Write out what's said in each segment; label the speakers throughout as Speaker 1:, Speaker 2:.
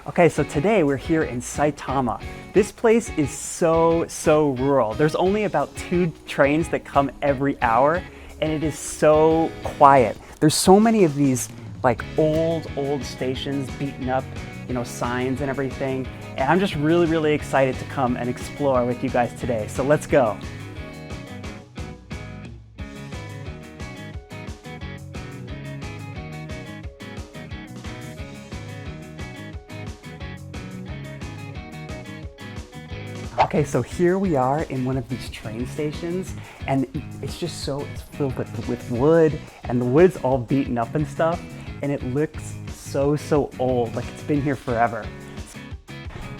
Speaker 1: Okay, so today we're here in Saitama. This place is so rural. There's only about 2 trains that come every hour, and it is so quiet. There's so many of these like old stations, beaten up, signs and everything. And I'm just really excited to come and explore with you guys today. So let's go. Okay, so here we are in one of these train stations, and it's filled with wood, and the wood's all beaten up and stuff, and it looks so old, like it's been here forever.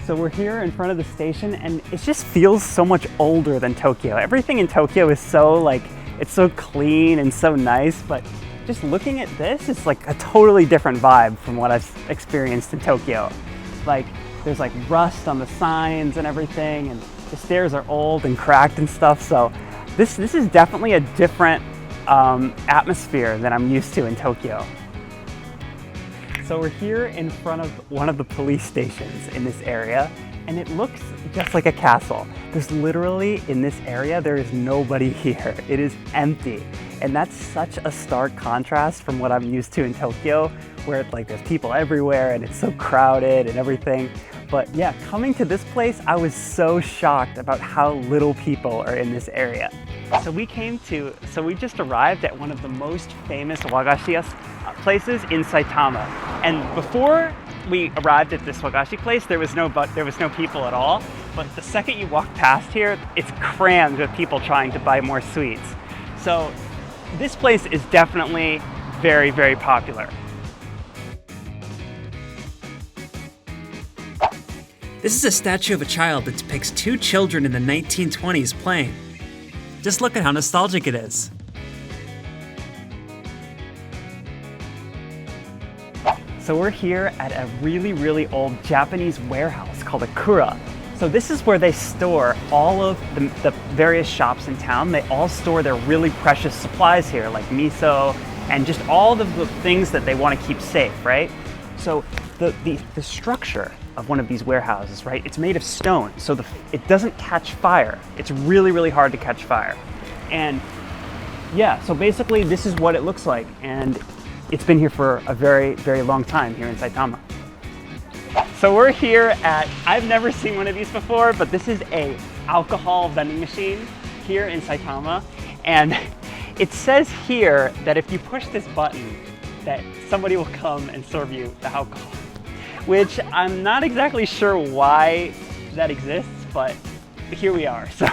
Speaker 1: So we're here in front of the station, and it just feels so much older than Tokyo. Everything in Tokyo is it's so clean and so nice, but just looking at this, it's like a totally different vibe from what I've experienced in Tokyo. There's like rust on the signs and everything, and the stairs are old and cracked and stuff. So this is definitely a different atmosphere than I'm used to in Tokyo. So we're here in front of one of the police stations in this area, and it looks just like a castle. There's literally, in this area, there is nobody here. It is empty. And that's such a stark contrast from what I'm used to in Tokyo, where there's people everywhere and it's so crowded and everything. But yeah, coming to this place, I was so shocked about how little people are in this area. So we just arrived at one of the most famous wagashi places in Saitama. And before we arrived at this wagashi place, there was no people at all. But the second you walk past here, it's crammed with people trying to buy more sweets. So this place is definitely very popular.
Speaker 2: This is a statue of a child that depicts 2 children in the 1920s playing. Just look at how nostalgic it is.
Speaker 1: So we're here at a really old Japanese warehouse called a kura. So this is where they store all of the various shops in town. They all store their really precious supplies here, like miso and just all of the things that they want to keep safe, right? So the structure of one of these warehouses, right? It's made of stone, so it doesn't catch fire. It's really hard to catch fire. And yeah, so basically this is what it looks like, and it's been here for a very long time here in Saitama. So we're here I've never seen one of these before, but this is a alcohol vending machine here in Saitama. And it says here that if you push this button, that somebody will come and serve you the alcohol, which I'm not exactly sure why that exists, but here we are. So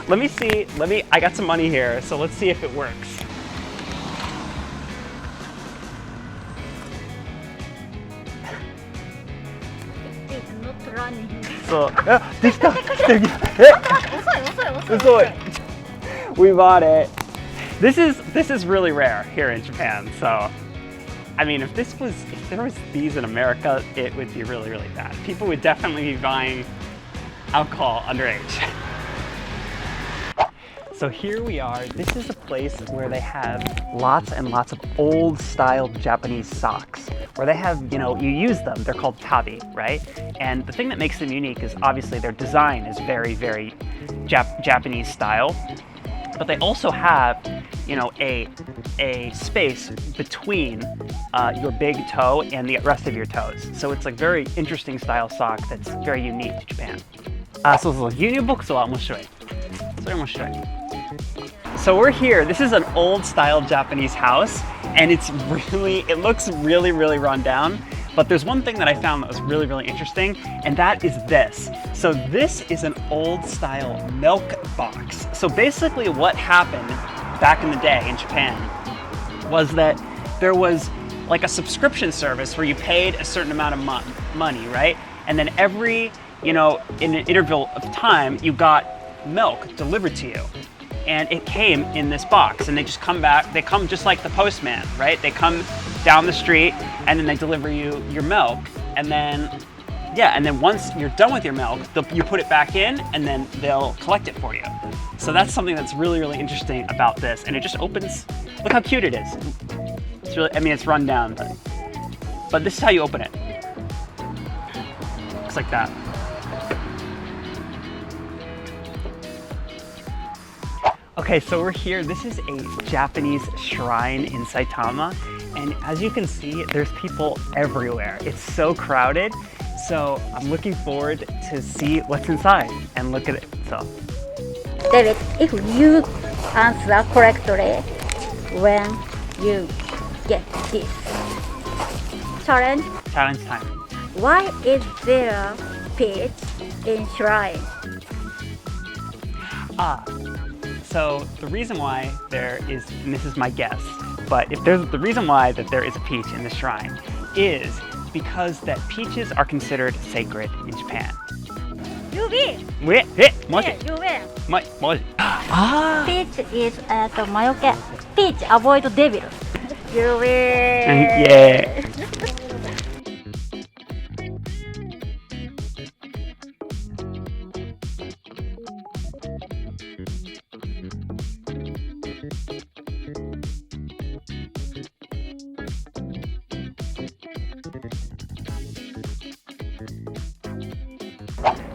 Speaker 1: let me see, I got some money here, so let's see if it works.
Speaker 3: It's not running.
Speaker 1: So, we bought it. This is really rare here in Japan, so I mean, if there was these in America, it would be really bad. People would definitely be buying alcohol underage. So here we are. This is a place where they have lots and lots of old style Japanese socks, where they have, you use them. They're called tabi, right? And the thing that makes them unique is obviously their design is very Japanese style. But they also have, a space between your big toe and the rest of your toes. So it's like very interesting style sock that's very unique to Japan. Guidebooksは面白い。それ面白い。So we're here. This is an old style Japanese house, and it looks really run down. But there's one thing that I found that was really interesting, and that is this. So this is an old style milk box. So basically what happened back in the day in Japan was that there was like a subscription service where you paid a certain amount of money, right? And then every, in an interval of time, you got milk delivered to you. And it came in this box, and they come just like the postman, right? They come down the street and then they deliver you your milk, and then once you're done with your milk, you put it back in and then they'll collect it for you. So that's something that's really interesting about this, and it just opens. Look how cute it is. It's really, it's run down, but this is how you open it. just like that. Okay, so we're here. This is a Japanese shrine in Saitama. And as you can see, there's people everywhere. It's so crowded. So I'm looking forward to see what's inside and look at it. So,
Speaker 3: David, if you answer correctly, when you get this challenge,
Speaker 1: challenge time.
Speaker 3: why is there peach in shrine?
Speaker 1: So the reason why there is, and this is my guess, but if there's the reason why that there is a peach in the shrine is because that peaches are considered sacred in Japan.
Speaker 3: You win.
Speaker 1: Wait, 뭐지?
Speaker 3: Yeah, you win.
Speaker 1: 뭐지? Ah.
Speaker 3: Peach is魔除け. Peach avoid devil. You win.
Speaker 1: Yeah.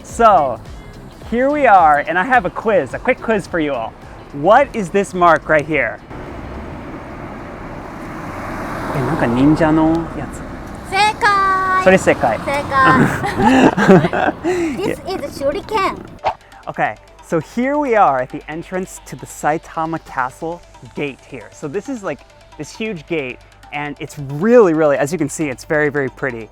Speaker 1: So, here we are, and I have a quiz, a quick quiz for you all. What is this mark right here? なんか忍者のやつ。
Speaker 3: 正解。
Speaker 1: それ正解。
Speaker 3: 正解。This is shuriken.
Speaker 1: Okay, so here we are at the entrance to the Saitama Castle gate here. So this is like this huge gate, and it's really, really, as you can see, it's very, very pretty.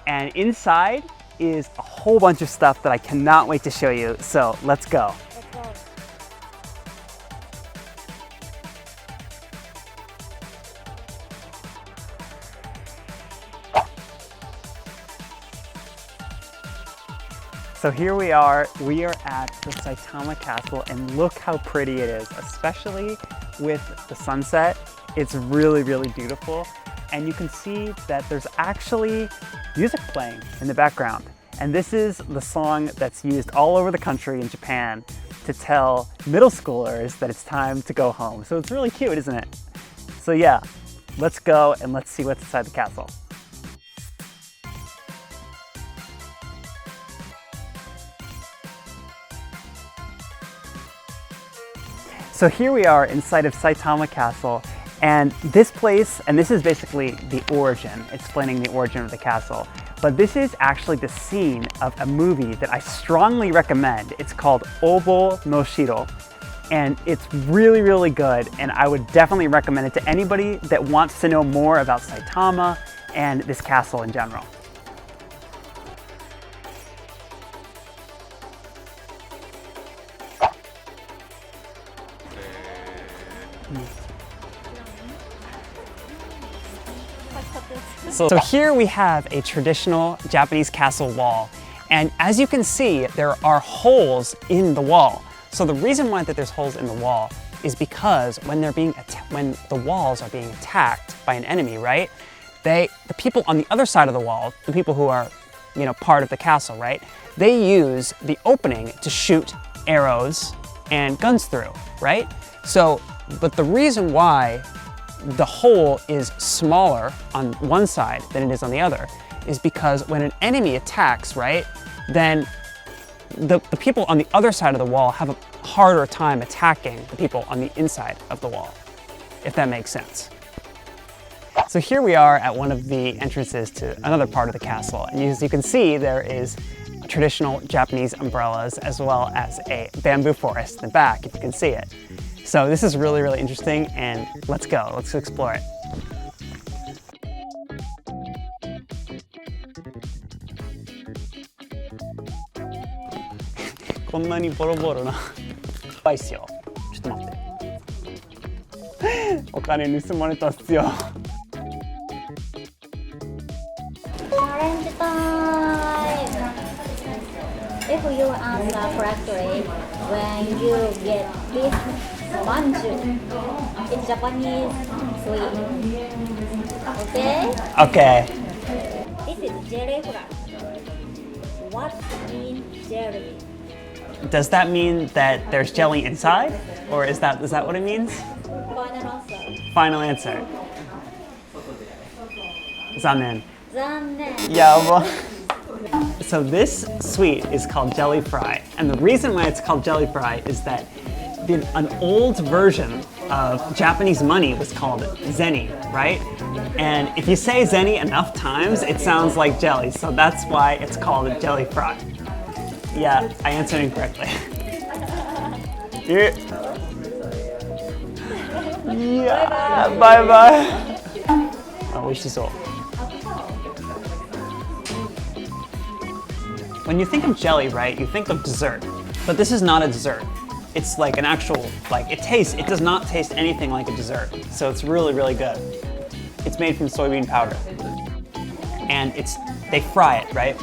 Speaker 1: And inside is a whole bunch of stuff that I cannot wait to show you. So let's go. So here we are at the Saitama Castle, and look how pretty it is, especially with the sunset. It's really, really beautiful. And you can see that there's actually music playing in the background. And this is the song that's used all over the country in Japan to tell middle schoolers that it's time to go home. So it's really cute, isn't it? So yeah, let's go and let's see what's inside the castle. So here we are inside of Saitama Castle, and this place, and this is basically the origin, explaining the origin of the castle. But this is actually the scene of a movie that I strongly recommend. It's called Obo no Shiro, and it's really, really good, and I would definitely recommend it to anybody that wants to know more about Saitama and this castle in general. So here we have a traditional Japanese castle wall, and as you can see, there are holes in the wall. So the reason why that there's holes in the wall is because when the walls are being attacked by an enemy, right? The people on the other side of the wall, the people who are, part of the castle, right? They use the opening to shoot arrows and guns through, right? So, but the reason why the hole is smaller on one side than it is on the other is because when an enemy attacks, right, then the people on the other side of the wall have a harder time attacking the people on the inside of the wall, if that makes sense. So here we are at one of the entrances to another part of the castle, and as you can see, there is traditional Japanese umbrellas as well as a bamboo forest in the back, if you can see it. So this is really, really interesting, and let's go. Let's explore it.こんなにボロボロな。やばいっすよ。ちょっと待って。お金盗まれたっすよ。
Speaker 3: Challenge time. If you answer correctly, when you get this manju, it's Japanese sweet. Okay?
Speaker 1: Okay.
Speaker 3: This is jelly fly. What means jelly?
Speaker 1: Does that mean that there's jelly inside? Or is that what it means?
Speaker 3: Final answer.
Speaker 1: Final answer. 残念。
Speaker 3: 残念。
Speaker 1: やば。So this sweet is called jelly fry, and the reason why it's called jelly fry is that an old version of Japanese money was called zenny, right? And if you say zenny enough times, it sounds like jelly, so that's why it's called a jelly fry. Yeah, I answered incorrectly. Yeah, bye bye. Oh, oishishou. When you think of jelly, right, you think of dessert. But this is not a dessert. It's like an actual, it does not taste anything like a dessert. So it's really, really good. It's made from soybean powder. And they fry it, right?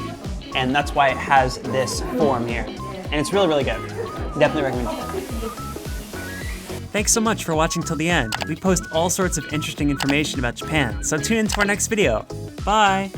Speaker 1: And that's why it has this form here. And it's really, really good. Definitely recommend it.
Speaker 2: Thanks so much for watching till the end. We post all sorts of interesting information about Japan, so tune in to our next video. Bye!